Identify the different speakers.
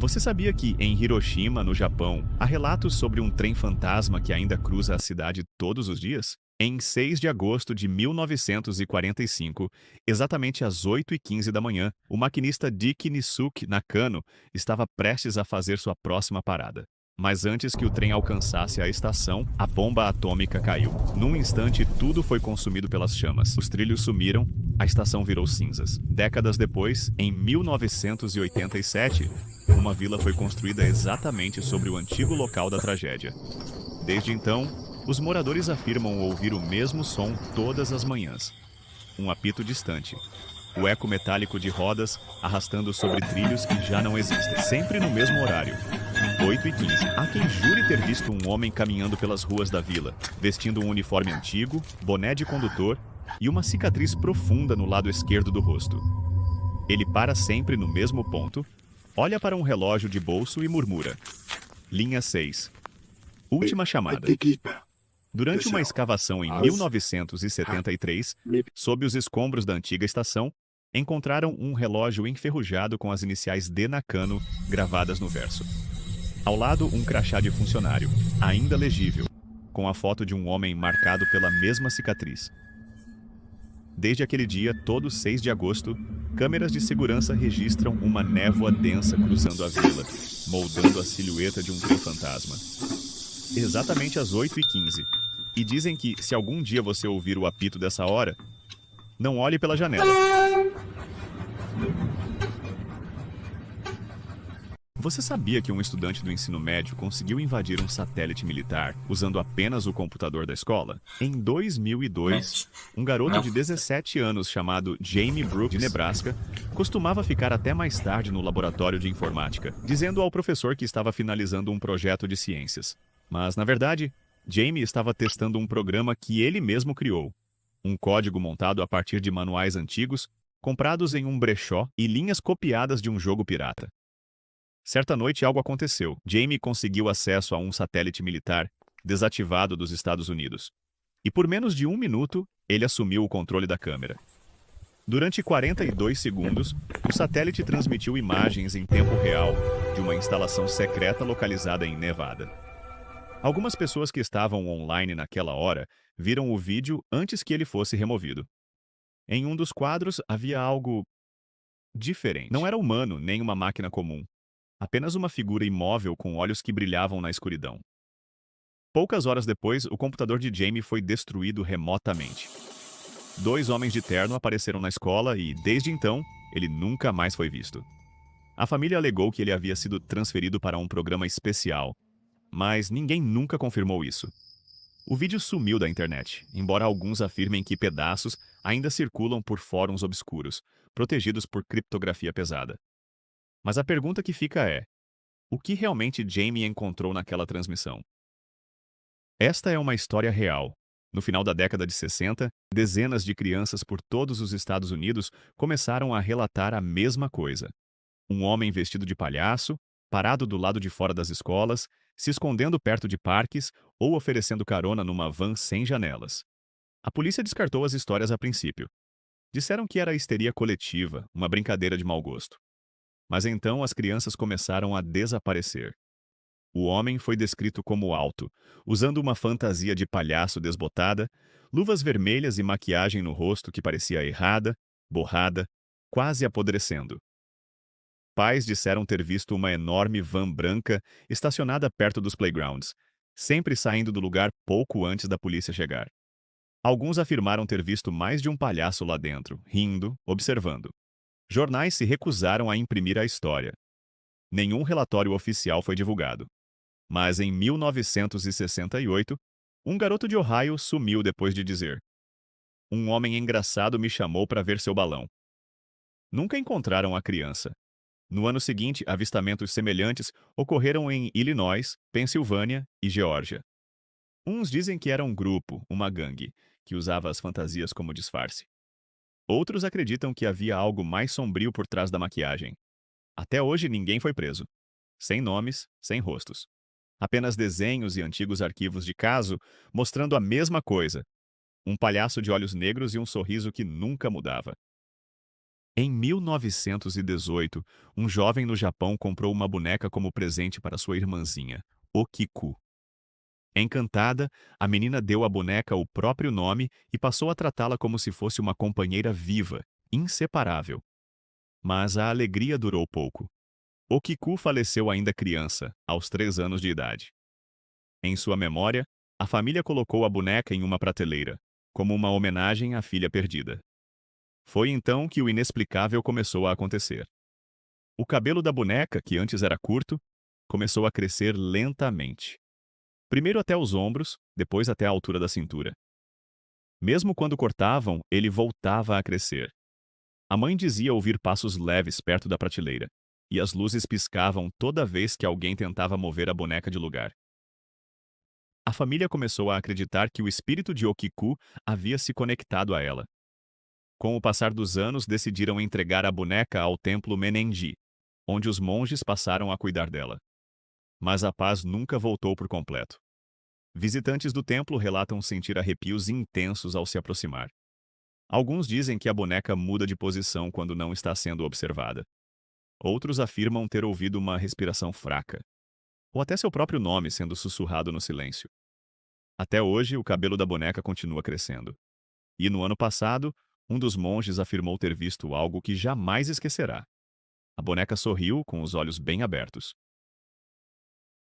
Speaker 1: Você sabia que, em Hiroshima, no Japão, há relatos sobre um trem fantasma que ainda cruza a cidade todos os dias? Em 6 de agosto de 1945, exatamente às 8h15 da manhã, o maquinista Dick Nisuke Nakano estava prestes a fazer sua próxima parada. Mas antes que o trem alcançasse a estação, a bomba atômica caiu. Num instante, tudo foi consumido pelas chamas. Os trilhos sumiram, a estação virou cinzas. Décadas depois, em 1987, uma vila foi construída exatamente sobre o antigo local da tragédia. Desde então, os moradores afirmam ouvir o mesmo som todas as manhãs. Um apito distante. O eco metálico de rodas arrastando sobre trilhos que já não existem. Sempre no mesmo horário. 8h15. Há quem jure ter visto um homem caminhando pelas ruas da vila, vestindo um uniforme antigo, boné de condutor e uma cicatriz profunda no lado esquerdo do rosto. Ele para sempre no mesmo ponto, olha para um relógio de bolso e murmura. Linha 6. Última chamada. Durante uma escavação em 1973, sob os escombros da antiga estação, encontraram um relógio enferrujado com as iniciais D. Nakano gravadas no verso. Ao lado, um crachá de funcionário, ainda legível, com a foto de um homem marcado pela mesma cicatriz. Desde aquele dia, todo 6 de agosto, câmeras de segurança registram uma névoa densa cruzando a vila, moldando a silhueta de um trem fantasma. Exatamente às 8h15. E dizem que, se algum dia você ouvir o apito dessa hora, não olhe pela janela. Você sabia que um estudante do ensino médio conseguiu invadir um satélite militar usando apenas o computador da escola? Em 2002, um garoto de 17 anos chamado Jamie Brooks, de Nebraska, costumava ficar até mais tarde no laboratório de informática, dizendo ao professor que estava finalizando um projeto de ciências. Mas, na verdade, Jamie estava testando um programa que ele mesmo criou. Um código montado a partir de manuais antigos, comprados em um brechó e linhas copiadas de um jogo pirata. Certa noite algo aconteceu. Jamie conseguiu acesso a um satélite militar desativado dos Estados Unidos. E por menos de 1 minuto, ele assumiu o controle da câmera. Durante 42 segundos, o satélite transmitiu imagens em tempo real de uma instalação secreta localizada em Nevada. Algumas pessoas que estavam online naquela hora viram o vídeo antes que ele fosse removido. Em um dos quadros havia algo diferente. Não era humano nem uma máquina comum. Apenas uma figura imóvel com olhos que brilhavam na escuridão. Poucas horas depois, o computador de Jamie foi destruído remotamente. 2 homens de terno apareceram na escola e, desde então, ele nunca mais foi visto. A família alegou que ele havia sido transferido para um programa especial, mas ninguém nunca confirmou isso. O vídeo sumiu da internet, embora alguns afirmem que pedaços ainda circulam por fóruns obscuros, protegidos por criptografia pesada. Mas a pergunta que fica é: o que realmente Jamie encontrou naquela transmissão? Esta é uma história real. No final da década de 60, dezenas de crianças por todos os Estados Unidos começaram a relatar a mesma coisa. Um homem vestido de palhaço, parado do lado de fora das escolas, se escondendo perto de parques ou oferecendo carona numa van sem janelas. A polícia descartou as histórias a princípio. Disseram que era histeria coletiva, uma brincadeira de mau gosto. Mas então as crianças começaram a desaparecer. O homem foi descrito como alto, usando uma fantasia de palhaço desbotada, luvas vermelhas e maquiagem no rosto que parecia errada, borrada, quase apodrecendo. Pais disseram ter visto uma enorme van branca estacionada perto dos playgrounds, sempre saindo do lugar pouco antes da polícia chegar. Alguns afirmaram ter visto mais de um palhaço lá dentro, rindo, observando. Jornais se recusaram a imprimir a história. Nenhum relatório oficial foi divulgado. Mas em 1968, um garoto de Ohio sumiu depois de dizer: "Um homem engraçado me chamou para ver seu balão." Nunca encontraram a criança. No ano seguinte, avistamentos semelhantes ocorreram em Illinois, Pensilvânia e Geórgia. Uns dizem que era um grupo, uma gangue, que usava as fantasias como disfarce. Outros acreditam que havia algo mais sombrio por trás da maquiagem. Até hoje ninguém foi preso. Sem nomes, sem rostos. Apenas desenhos e antigos arquivos de caso mostrando a mesma coisa. Um palhaço de olhos negros e um sorriso que nunca mudava. Em 1918, um jovem no Japão comprou uma boneca como presente para sua irmãzinha, Okiku. Encantada, a menina deu à boneca o próprio nome e passou a tratá-la como se fosse uma companheira viva, inseparável. Mas a alegria durou pouco. Okiku faleceu ainda criança, aos 3 anos de idade. Em sua memória, a família colocou a boneca em uma prateleira, como uma homenagem à filha perdida. Foi então que o inexplicável começou a acontecer. O cabelo da boneca, que antes era curto, começou a crescer lentamente. Primeiro até os ombros, depois até a altura da cintura. Mesmo quando cortavam, ele voltava a crescer. A mãe dizia ouvir passos leves perto da prateleira, e as luzes piscavam toda vez que alguém tentava mover a boneca de lugar. A família começou a acreditar que o espírito de Okiku havia se conectado a ela. Com o passar dos anos, decidiram entregar a boneca ao templo Menenji, onde os monges passaram a cuidar dela. Mas a paz nunca voltou por completo. Visitantes do templo relatam sentir arrepios intensos ao se aproximar. Alguns dizem que a boneca muda de posição quando não está sendo observada. Outros afirmam ter ouvido uma respiração fraca, ou até seu próprio nome sendo sussurrado no silêncio. Até hoje, o cabelo da boneca continua crescendo. E no ano passado, um dos monges afirmou ter visto algo que jamais esquecerá. A boneca sorriu com os olhos bem abertos.